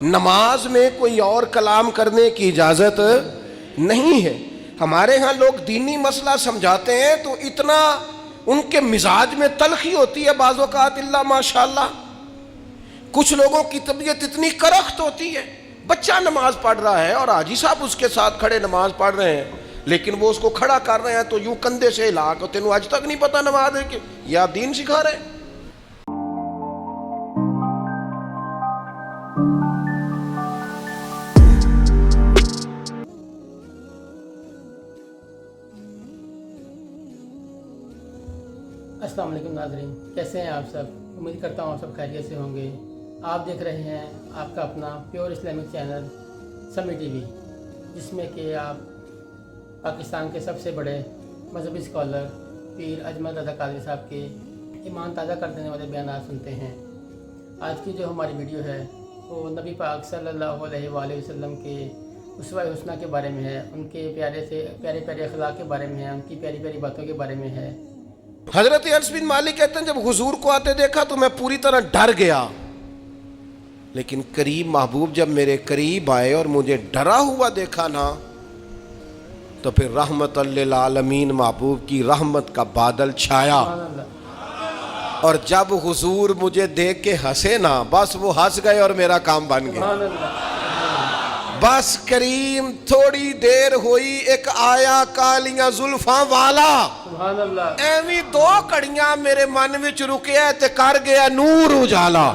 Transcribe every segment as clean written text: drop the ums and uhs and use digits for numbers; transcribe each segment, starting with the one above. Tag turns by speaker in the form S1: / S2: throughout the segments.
S1: نماز میں کوئی اور کلام کرنے کی اجازت نہیں ہے۔ ہمارے ہاں لوگ دینی مسئلہ سمجھاتے ہیں تو اتنا ان کے مزاج میں تلخی ہوتی ہے بعض اوقات، اللہ ماشاءاللہ۔ کچھ لوگوں کی طبیعت اتنی کرخت ہوتی ہے، بچہ نماز پڑھ رہا ہے اور حاجی صاحب اس کے ساتھ کھڑے نماز پڑھ رہے ہیں، لیکن وہ اس کو کھڑا کر رہے ہیں تو یوں کندھے سے ہلا کے، تینوں آج تک نہیں پتہ نماز ہے کہ یہ آپ دین سکھا رہے ہیں؟
S2: السلام علیکم ناظرین، کیسے ہیں آپ سب؟ امید کرتا ہوں آپ سب خیریت سے ہوں گے۔ آپ دیکھ رہے ہیں آپ کا اپنا پیور اسلامک چینل سمی ٹی وی، جس میں کہ آپ پاکستان کے سب سے بڑے مذہبی اسکالر پیر اجمل رضا قادری صاحب کے ایمان تازہ کر دینے والے بیانات سنتے ہیں۔ آج کی جو ہماری ویڈیو ہے وہ نبی پاک صلی اللہ علیہ وآلہ وسلم کے اسوہ حسنہ کے بارے میں ہے، ان کے پیارے اخلاق کے بارے میں ہے، ان کی پیاری پیاری باتوں کے بارے میں ہے۔
S1: حضرت انس بن مالک کہتے ہیں جب حضور کو آتے دیکھا تو میں پوری طرح ڈر گیا، لیکن قریب محبوب جب میرے قریب آئے اور مجھے ڈرا ہوا دیکھا نا، تو پھر رحمت للعالمین محبوب کی رحمت کا بادل چھایا،
S2: سبحان اللہ،
S1: اور جب حضور مجھے دیکھ کے ہنسے نا، بس وہ ہنس گئے اور میرا کام بن گیا۔
S2: سبحان اللہ،
S1: بس کریم تھوڑی دیر ہوئی، ایک آیا کالیاں زلفاں والا،
S2: سبحان اللہ،
S1: ایویں دو کڑیاں میرے من وچ رکیا تے کر گیا نور اجالا۔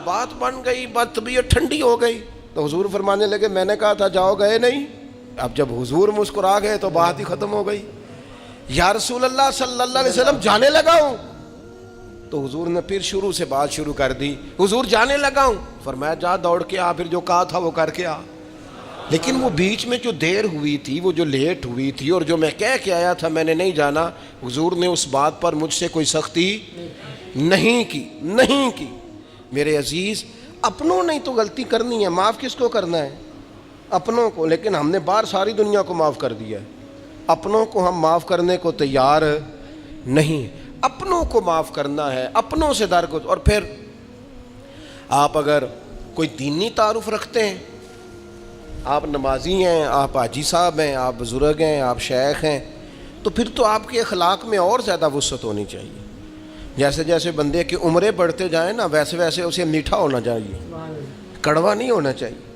S1: بات بن گئی، بات طبیعت ٹھنڈی ہو گئی، تو حضور فرمانے لگے میں نے کہا تھا جاؤ، گئے نہیں؟ اب جب حضور مسکرا گئے تو بات ہی ختم ہو گئی۔ یا رسول اللہ صلی اللہ علیہ وسلم جانے لگا ہوں، تو حضور نے پھر شروع سے بات شروع کر دی، حضور جانے لگا ہوں، فرمایا جا دوڑ کے آ، پھر جو کہا تھا وہ کر کے آ۔ لیکن وہ بیچ میں جو دیر ہوئی تھی، وہ جو لیٹ ہوئی تھی، اور جو میں کہہ کے آیا تھا میں نے نہیں جانا، حضور نے اس بات پر مجھ سے کوئی سختی نہیں کی۔ میرے عزیز، اپنوں نے تو غلطی کرنی ہے، معاف کس کو کرنا ہے؟ اپنوں کو، لیکن ہم نے باہر ساری دنیا کو معاف کر دیا ہے، اپنوں کو ہم معاف کرنے کو تیار نہیں۔ اپنوں کو معاف کرنا ہے، اپنوں سے درگزر۔ اور پھر آپ اگر کوئی دینی تعارف رکھتے ہیں، آپ نمازی ہیں، آپ حاجی صاحب ہیں، آپ بزرگ ہیں، آپ شیخ ہیں، تو پھر تو آپ کے اخلاق میں اور زیادہ وسعت ہونی چاہیے۔ جیسے جیسے بندے کی عمریں بڑھتے جائیں نا، ویسے ویسے اسے میٹھا ہونا چاہیے،
S2: سبحان اللہ،
S1: کڑوا نہیں ہونا چاہیے۔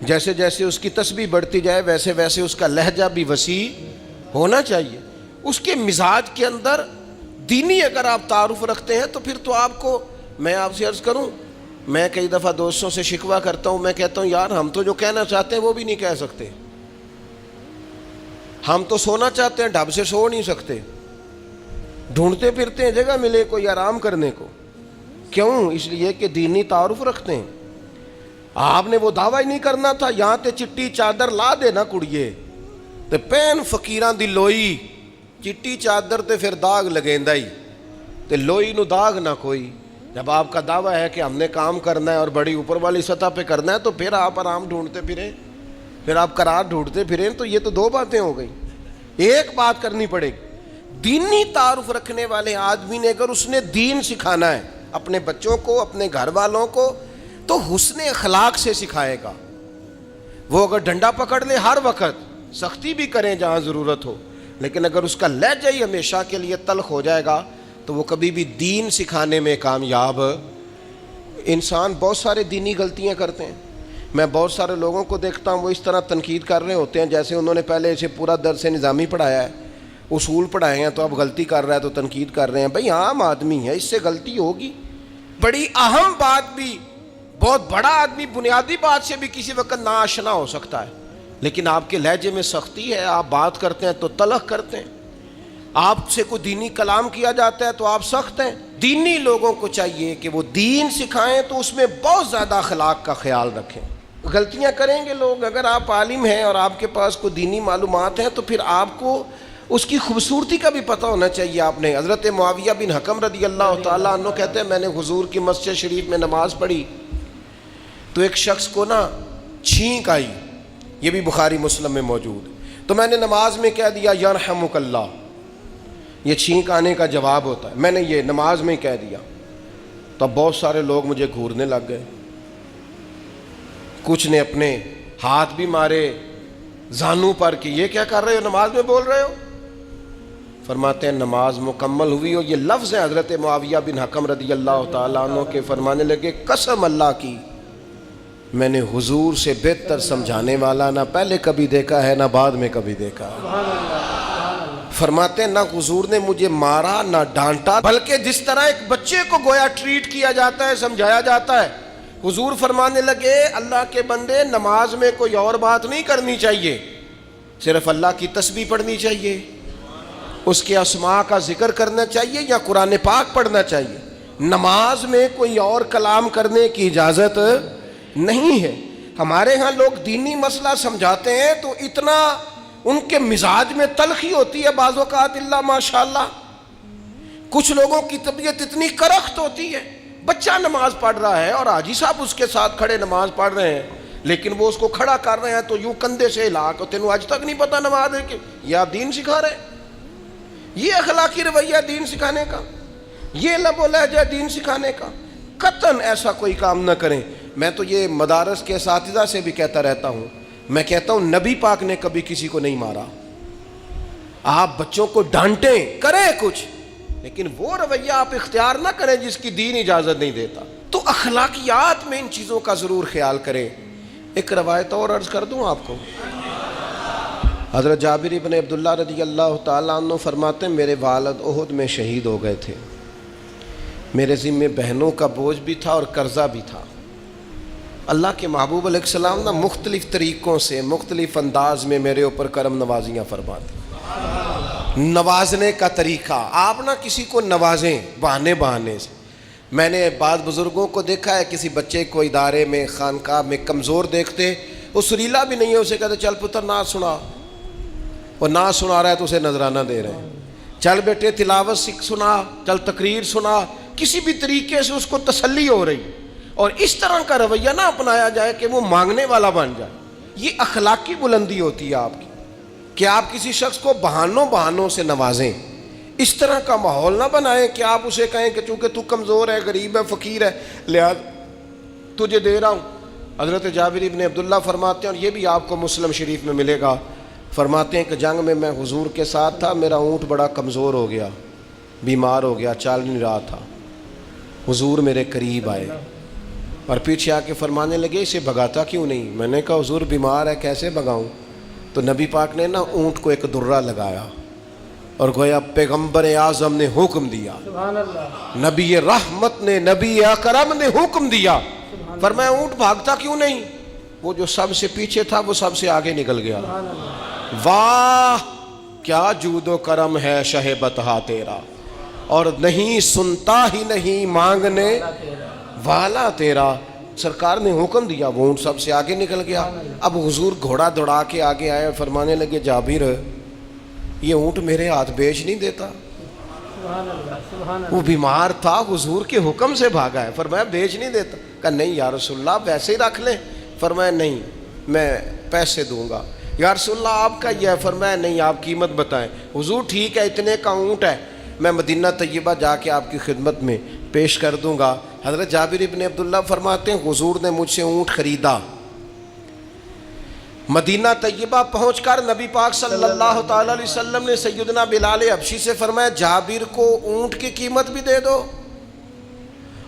S1: جیسے جیسے اس کی تسبیح بڑھتی جائے ویسے ویسے اس کا لہجہ بھی وسیع ہونا چاہیے۔ اس کے مزاج کے اندر دینی اگر آپ تعارف رکھتے ہیں تو پھر تو آپ کو، میں آپ سے عرض کروں، میں کئی دفعہ دوستوں سے شکوہ کرتا ہوں، میں کہتا ہوں یار ہم تو جو کہنا چاہتے ہیں وہ بھی نہیں کہہ سکتے، ہم تو سونا چاہتے ہیں ڈھب سے سو نہیں سکتے، ڈھونڈتے پھرتے ہیں جگہ ملے کوئی آرام کرنے کو۔ کیوں؟ اس لیے کہ دینی تعارف رکھتے ہیں۔ آپ نے وہ دعویٰ ہی نہیں کرنا تھا، یہاں تے چٹی چادر لا دے نا کڑیے تے پین فقیراں دی لوئی، چٹی چادر تے پھر داغ لگیندا ہی تے لوئی نو داغ نہ کوئی۔ جب آپ کا دعویٰ ہے کہ ہم نے کام کرنا ہے اور بڑی اوپر والی سطح پہ کرنا ہے، تو پھر آپ آرام ڈھونڈتے پھریں، پھر آپ قرار ڈھونڈتے پھریں، تو یہ تو دو باتیں ہو گئی۔ ایک بات کرنی پڑے گی، دینی تعارف رکھنے والے آدمی نے اگر اس نے دین سکھانا ہے اپنے بچوں کو، اپنے گھر والوں کو، تو حسن اخلاق سے سکھائے گا۔ وہ اگر ڈنڈا پکڑ لے ہر وقت، سختی بھی کریں جہاں ضرورت ہو، لیکن اگر اس کا لہجہ ہی ہمیشہ کے لیے تلخ ہو جائے گا تو وہ کبھی بھی دین سکھانے میں کامیاب۔ انسان بہت سارے دینی غلطیاں کرتے ہیں، میں بہت سارے لوگوں کو دیکھتا ہوں وہ اس طرح تنقید کر رہے ہوتے ہیں جیسے انہوں نے پہلے اسے پورا درس نظامی پڑھایا ہے، اصول پڑھائے ہیں، تو اب غلطی کر رہا ہے تو تنقید کر رہے ہیں۔ بھئی عام آدمی ہے، اس سے غلطی ہوگی۔ بڑی اہم بات بھی، بہت بڑا آدمی بنیادی بات سے بھی کسی وقت ناآشنا ہو سکتا ہے، لیکن آپ کے لہجے میں سختی ہے، آپ بات کرتے ہیں تو تلخ کرتے ہیں، آپ سے کوئی دینی کلام کیا جاتا ہے تو آپ سخت ہیں۔ دینی لوگوں کو چاہیے کہ وہ دین سکھائیں تو اس میں بہت زیادہ اخلاق کا خیال رکھیں۔ غلطیاں کریں گے لوگ، اگر آپ عالم ہیں اور آپ کے پاس کوئی دینی معلومات ہیں تو پھر آپ کو اس کی خوبصورتی کا بھی پتہ ہونا چاہیے۔ آپ نے حضرت معاویہ بن حکم رضی اللہ تعالیٰ عنہ کہتے ہیں میں نے حضور کی مسجد شریف میں نماز پڑھی تو ایک شخص کو نا چھینک آئی، یہ بھی بخاری مسلم میں موجود، تو میں نے نماز میں کہہ دیا یرحمک اللہ، یہ چھینک آنے کا جواب ہوتا ہے، میں نے یہ نماز میں کہہ دیا، تو بہت سارے لوگ مجھے گھورنے لگ گئے، کچھ نے اپنے ہاتھ بھی مارے زانو پر کہ یہ کیا کر رہے ہو، نماز میں بول رہے ہو؟ فرماتے ہیں نماز مکمل ہوئی اور یہ لفظ ہے حضرت معاویہ بن حکم رضی اللہ تعالیٰ عنہ کے، فرمانے لگے قسم اللہ کی میں نے حضور سے بہتر سمجھانے والا نہ پہلے کبھی دیکھا ہے نہ بعد میں کبھی دیکھا ہے۔ فرماتے ہیں نہ حضور نے مجھے مارا نہ ڈانٹا، بلکہ جس طرح ایک بچے کو گویا ٹریٹ کیا جاتا ہے، سمجھایا جاتا ہے، حضور فرمانے لگے اللہ کے بندے نماز میں کوئی اور بات نہیں کرنی چاہیے، صرف اللہ کی تسبیح پڑھنی چاہیے، اس کے اسماء کا ذکر کرنا چاہیے یا قرآن پاک پڑھنا چاہیے، نماز میں کوئی اور کلام کرنے کی اجازت نہیں ہے۔ ہمارے ہاں لوگ دینی مسئلہ سمجھاتے ہیں تو اتنا ان کے مزاج میں تلخی ہوتی ہے بعض اوقات، اللہ ماشاءاللہ کچھ لوگوں کی طبیعت اتنی کرخت ہوتی ہے، بچہ نماز پڑھ رہا ہے اور حاجی صاحب اس کے ساتھ کھڑے نماز پڑھ رہے ہیں، لیکن وہ اس کو کھڑا کر رہے ہیں تو یوں کندھے سے ہلا کے تینوں آج تک نہیں پتہ نماز ہے کہ یہ آپ دین سکھا رہے ہیں؟ یہ اخلاقی رویہ دین سکھانے کا، یہ لب و لہجہ دین سکھانے کا؟ قطعاً ایسا کوئی کام نہ کریں۔ میں تو یہ مدارس کے اساتذہ سے بھی کہتا رہتا ہوں، میں کہتا ہوں نبی پاک نے کبھی کسی کو نہیں مارا، آپ بچوں کو ڈانٹیں کریں کچھ، لیکن وہ رویہ آپ اختیار نہ کریں جس کی دین اجازت نہیں دیتا۔ تو اخلاقیات میں ان چیزوں کا ضرور خیال کریں۔ ایک روایت اور عرض کر دوں آپ کو، حضرت جابر ابن عبداللہ رضی اللہ تعالیٰ عنہ فرماتے ہیں میرے والد احد میں شہید ہو گئے تھے، میرے ذمے بہنوں کا بوجھ بھی تھا اور قرضہ بھی تھا۔ اللہ کے محبوب علیہ السلام نا مختلف طریقوں سے مختلف انداز میں میرے اوپر کرم نوازیاں فرماتے۔ نوازنے کا طریقہ، آپ نہ کسی کو نوازیں بہانے سے۔ میں نے بعض بزرگوں کو دیکھا ہے کسی بچے کو ادارے میں خانقاہ میں کمزور دیکھتے، وہ سریلا بھی نہیں ہے، اسے کہتے چل پتر نعت سنا، اور نعت سنا رہا ہے تو اسے نذرانہ دے رہے ہیں، چل بیٹے تلاوت سنا، چل تقریر سنا، کسی بھی طریقے سے اس کو تسلی ہو رہی، اور اس طرح کا رویہ نہ اپنایا جائے کہ وہ مانگنے والا بن جائے۔ یہ اخلاقی بلندی ہوتی ہے آپ کی کہ آپ کسی شخص کو بہانوں سے نوازیں، اس طرح کا ماحول نہ بنائیں کہ آپ اسے کہیں کہ چونکہ تو کمزور ہے، غریب ہے، فقیر ہے، لہذا تجھے دے رہا ہوں۔ حضرت جابر ابن عبداللہ فرماتے ہیں، اور یہ بھی آپ کو مسلم شریف میں ملے گا، فرماتے ہیں کہ جنگ میں حضور کے ساتھ تھا، میرا اونٹ بڑا کمزور ہو گیا، بیمار ہو گیا، چل نہیں رہا تھا، حضور میرے قریب آئے اور پیچھے آ کے فرمانے لگے اسے بھگاتا کیوں نہیں؟ میں نے کہا حضور بیمار ہے کیسے بھگاؤں؟ تو نبی پاک نے نا اونٹ کو ایک درہ لگایا اور گویا پیغمبر اعظم نے حکم دیا،
S2: سبحان اللہ،
S1: نبی رحمت نے، نبی اکرم نے حکم دیا، فرمایا اونٹ بھاگتا کیوں نہیں؟ وہ جو سب سے پیچھے تھا وہ سب سے آگے نکل گیا۔
S2: سبحان اللہ،
S1: واہ کیا جود و کرم ہے شہ بطحا تیرا، اور نہیں سنتا ہی نہیں مانگنے والا تیرا۔ سرکار نے حکم دیا، وہ اونٹ سب سے آگے نکل گیا۔ اب حضور گھوڑا دوڑا کے آگے آئے، فرمانے لگے جابر یہ اونٹ میرے ہاتھ بیچ نہیں دیتا،
S2: سبحان اللہ، سبحان اللہ،
S1: وہ بیمار تھا، حضور کے حکم سے بھاگا ہے، فرمایا بیچ نہیں دیتا۔ کہا نہیں یا رسول اللہ ویسے ہی رکھ لیں، فرمایا نہیں میں پیسے دوں گا۔ یا رسول اللہ آپ کا یہ ہے، فرمایا نہیں آپ قیمت بتائیں۔ حضور ٹھیک ہے اتنے کا اونٹ ہے، میں مدینہ طیبہ جا کے آپ کی خدمت میں پیش کر دوں گا۔ حضرت جابر ابن عبداللہ فرماتے ہیں حضور نے مجھ سے اونٹ خریدا، مدینہ طیبہ پہنچ کر نبی پاک صلی اللہ تعالی علیہ وسلم نے سیدنا بلال حبشی سے فرمایا جابر کو اونٹ کی قیمت بھی دے دو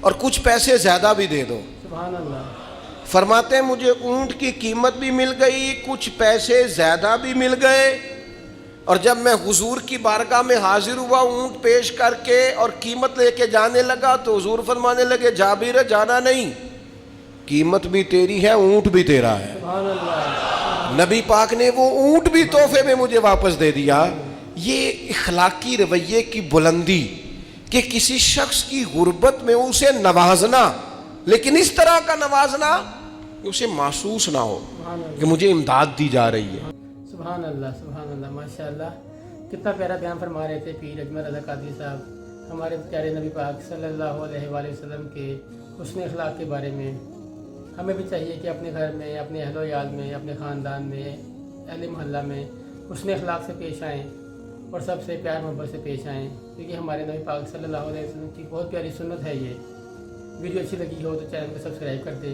S1: اور کچھ پیسے زیادہ بھی دے دو۔
S2: سبحان اللہ،
S1: فرماتے ہیں مجھے اونٹ کی قیمت بھی مل گئی، کچھ پیسے زیادہ بھی مل گئے، اور جب میں حضور کی بارگاہ میں حاضر ہوا اونٹ پیش کر کے اور قیمت لے کے جانے لگا تو حضور فرمانے لگے جابر جانا نہیں، قیمت بھی تیری ہے اونٹ بھی تیرا ہے۔
S2: سبحان اللہ،
S1: نبی پاک نے وہ اونٹ بھی تحفے میں مجھے واپس دے دیا۔ یہ اخلاقی رویے کی بلندی کہ کسی شخص کی غربت میں اسے نوازنا، لیکن اس طرح کا نوازنا کہ اسے محسوس نہ ہو کہ مجھے امداد دی جا رہی ہے۔
S2: سبحان اللہ، سبحان اللہ، ماشاء اللہ، کتنا پیارا بیان فرما رہے تھے پیر اجمل رضا قادری صاحب ہمارے پیارے نبی پاک صلی اللہ علیہ وآلہ وسلم کے حسن اخلاق کے بارے میں۔ ہمیں بھی چاہیے کہ اپنے گھر میں، اپنے اہل و عیال میں، اپنے خاندان میں، اہل محلہ میں حسن اخلاق سے پیش آئیں اور سب سے پیار محبت سے پیش آئیں، کیونکہ ہمارے نبی پاک صلی اللہ علیہ وسلم کی بہت پیاری سنت ہے۔ یہ ویڈیو اچھی لگی ہو تو چینل کو سبسکرائب کر دیں،